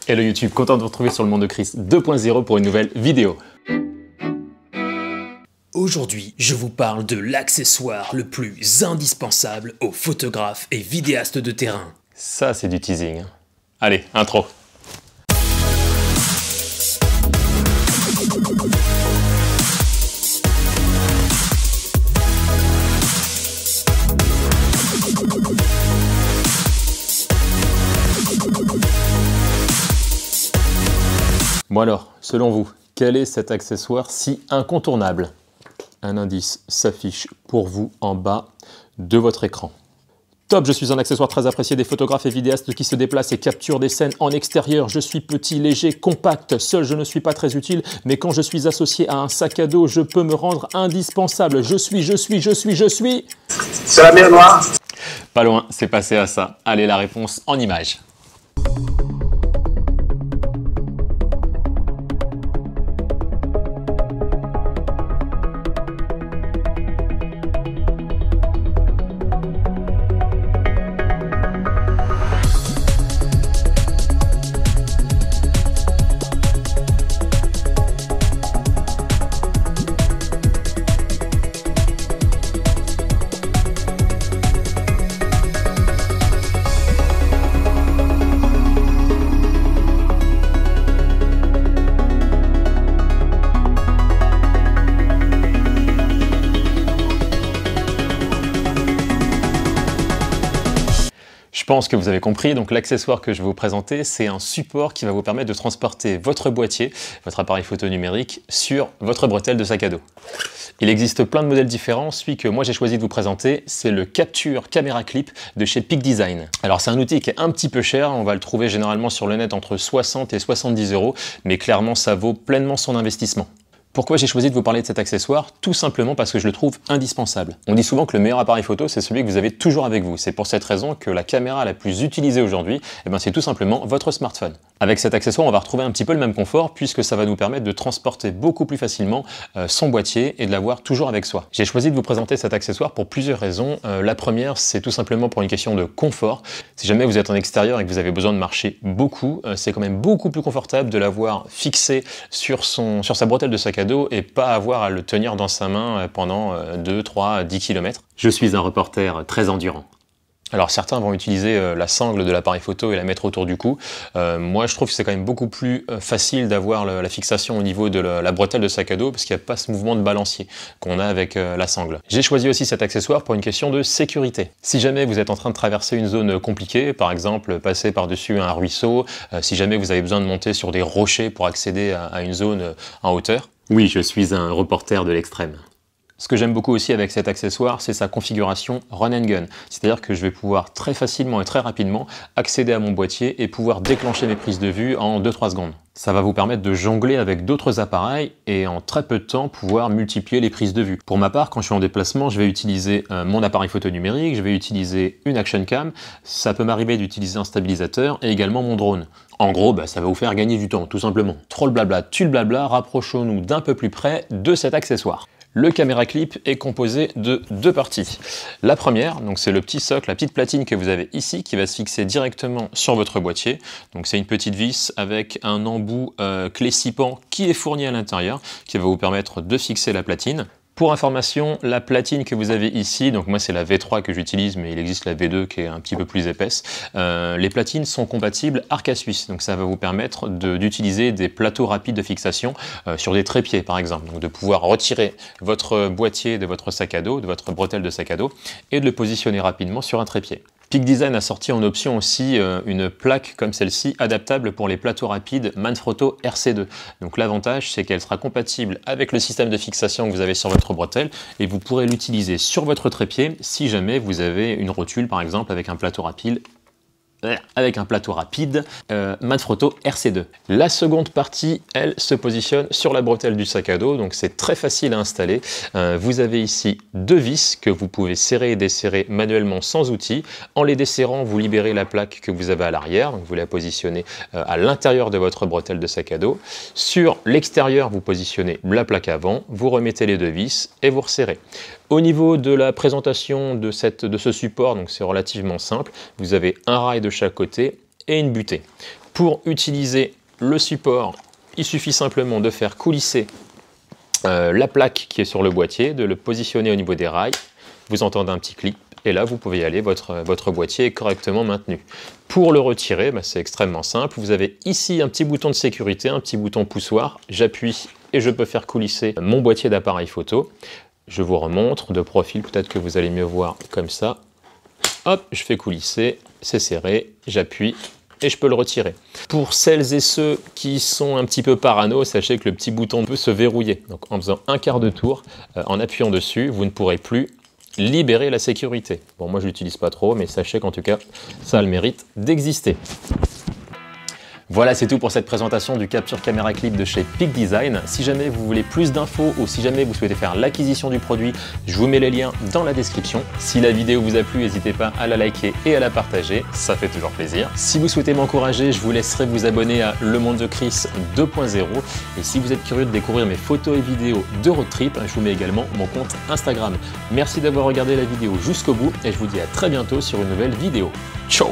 Hello YouTube, content de vous retrouver sur le monde de Chris 2.0 pour une nouvelle vidéo. Aujourd'hui, je vous parle de l'accessoire le plus indispensable aux photographes et vidéastes de terrain. Ça, c'est du teasing. Allez, intro. Bon alors, selon vous, quel est cet accessoire si incontournable? Un indice s'affiche pour vous en bas de votre écran. Top, je suis un accessoire très apprécié des photographes et vidéastes qui se déplacent et capturent des scènes en extérieur. Je suis petit, léger, compact. Seul, je ne suis pas très utile, mais quand je suis associé à un sac à dos, je peux me rendre indispensable. Je suis... C'est la mer Noire. Pas loin, c'est passé à ça. Allez, la réponse en images. Je pense que vous avez compris, donc l'accessoire que je vais vous présenter, c'est un support qui va vous permettre de transporter votre boîtier, votre appareil photo numérique, sur votre bretelle de sac à dos. Il existe plein de modèles différents, celui que moi j'ai choisi de vous présenter, c'est le Capture Camera Clip de chez Peak Design. Alors c'est un outil qui est un petit peu cher, on va le trouver généralement sur le net entre 60 et 70 €, mais clairement ça vaut pleinement son investissement. Pourquoi j'ai choisi de vous parler de cet accessoire? Tout simplement parce que je le trouve indispensable. On dit souvent que le meilleur appareil photo, c'est celui que vous avez toujours avec vous. C'est pour cette raison que la caméra la plus utilisée aujourd'hui, c'est tout simplement votre smartphone. Avec cet accessoire, on va retrouver un petit peu le même confort puisque ça va nous permettre de transporter beaucoup plus facilement son boîtier et de l'avoir toujours avec soi. J'ai choisi de vous présenter cet accessoire pour plusieurs raisons. La première, c'est tout simplement pour une question de confort. Si jamais vous êtes en extérieur et que vous avez besoin de marcher beaucoup, c'est quand même beaucoup plus confortable de l'avoir fixé sur sa bretelle de sac à dos et pas avoir à le tenir dans sa main pendant 2, 3, 10 km. Je suis un reporter très endurant. Alors certains vont utiliser la sangle de l'appareil photo et la mettre autour du cou. Moi je trouve que c'est quand même beaucoup plus facile d'avoir la fixation au niveau de la bretelle de sac à dos parce qu'il n'y a pas ce mouvement de balancier qu'on a avec la sangle. J'ai choisi aussi cet accessoire pour une question de sécurité. Si jamais vous êtes en train de traverser une zone compliquée, par exemple passer par-dessus un ruisseau, si jamais vous avez besoin de monter sur des rochers pour accéder à une zone en hauteur. Oui, je suis un reporter de l'extrême. Ce que j'aime beaucoup aussi avec cet accessoire, c'est sa configuration run and gun. C'est-à-dire que je vais pouvoir très facilement et très rapidement accéder à mon boîtier et pouvoir déclencher mes prises de vue en 2-3 secondes. Ça va vous permettre de jongler avec d'autres appareils et en très peu de temps pouvoir multiplier les prises de vue. Pour ma part, quand je suis en déplacement, je vais utiliser mon appareil photo numérique, je vais utiliser une action cam, ça peut m'arriver d'utiliser un stabilisateur et également mon drone. En gros, ça va vous faire gagner du temps, tout simplement. Trop le blabla, tue le blabla, rapprochons-nous d'un peu plus près de cet accessoire. Le Camera Clip est composé de deux parties. La première, donc c'est le petit socle, la petite platine que vous avez ici qui va se fixer directement sur votre boîtier. Donc c'est une petite vis avec un embout clé-sipant qui est fourni à l'intérieur, qui va vous permettre de fixer la platine. Pour information, la platine que vous avez ici, donc moi c'est la V3 que j'utilise, mais il existe la V2 qui est un petit peu plus épaisse. Les platines sont compatibles arc à suisse, donc ça va vous permettre d'utiliser des plateaux rapides de fixation sur des trépieds par exemple. Donc de pouvoir retirer votre boîtier de votre sac à dos, de votre bretelle de sac à dos, et de le positionner rapidement sur un trépied. Peak Design a sorti en option aussi une plaque comme celle-ci, adaptable pour les plateaux rapides Manfrotto RC2. Donc l'avantage, c'est qu'elle sera compatible avec le système de fixation que vous avez sur votre bretelle et vous pourrez l'utiliser sur votre trépied si jamais vous avez une rotule, par exemple, avec un plateau rapide Manfrotto RC2. La seconde partie, elle, se positionne sur la bretelle du sac à dos, donc c'est très facile à installer. Vous avez ici deux vis que vous pouvez serrer et desserrer manuellement sans outil. En les desserrant, vous libérez la plaque que vous avez à l'arrière, donc vous la positionnez à l'intérieur de votre bretelle de sac à dos. Sur l'extérieur, vous positionnez la plaque avant, vous remettez les deux vis et vous resserrez. Au niveau de la présentation de ce support, donc c'est relativement simple, vous avez un rail de chaque côté et une butée. Pour utiliser le support, il suffit simplement de faire coulisser la plaque qui est sur le boîtier, de le positionner au niveau des rails. Vous entendez un petit clic et là vous pouvez y aller, votre boîtier est correctement maintenu. Pour le retirer, c'est extrêmement simple. Vous avez ici un petit bouton de sécurité, un petit bouton poussoir. J'appuie et je peux faire coulisser mon boîtier d'appareil photo. Je vous remontre de profil, peut-être que vous allez mieux voir comme ça. Hop, je fais coulisser, c'est serré, j'appuie et je peux le retirer. Pour celles et ceux qui sont un petit peu parano, sachez que le petit bouton peut se verrouiller. Donc en faisant un quart de tour, en appuyant dessus, vous ne pourrez plus libérer la sécurité. Bon, moi je l'utilise pas trop, mais sachez qu'en tout cas, ça a le mérite d'exister. Voilà, c'est tout pour cette présentation du capture caméra clip de chez Peak Design. Si jamais vous voulez plus d'infos ou si jamais vous souhaitez faire l'acquisition du produit, je vous mets les liens dans la description. Si la vidéo vous a plu, n'hésitez pas à la liker et à la partager, ça fait toujours plaisir. Si vous souhaitez m'encourager, je vous laisserai vous abonner à Le Monde de Chris 2.0. Et si vous êtes curieux de découvrir mes photos et vidéos de road trip, je vous mets également mon compte Instagram. Merci d'avoir regardé la vidéo jusqu'au bout et je vous dis à très bientôt sur une nouvelle vidéo. Ciao!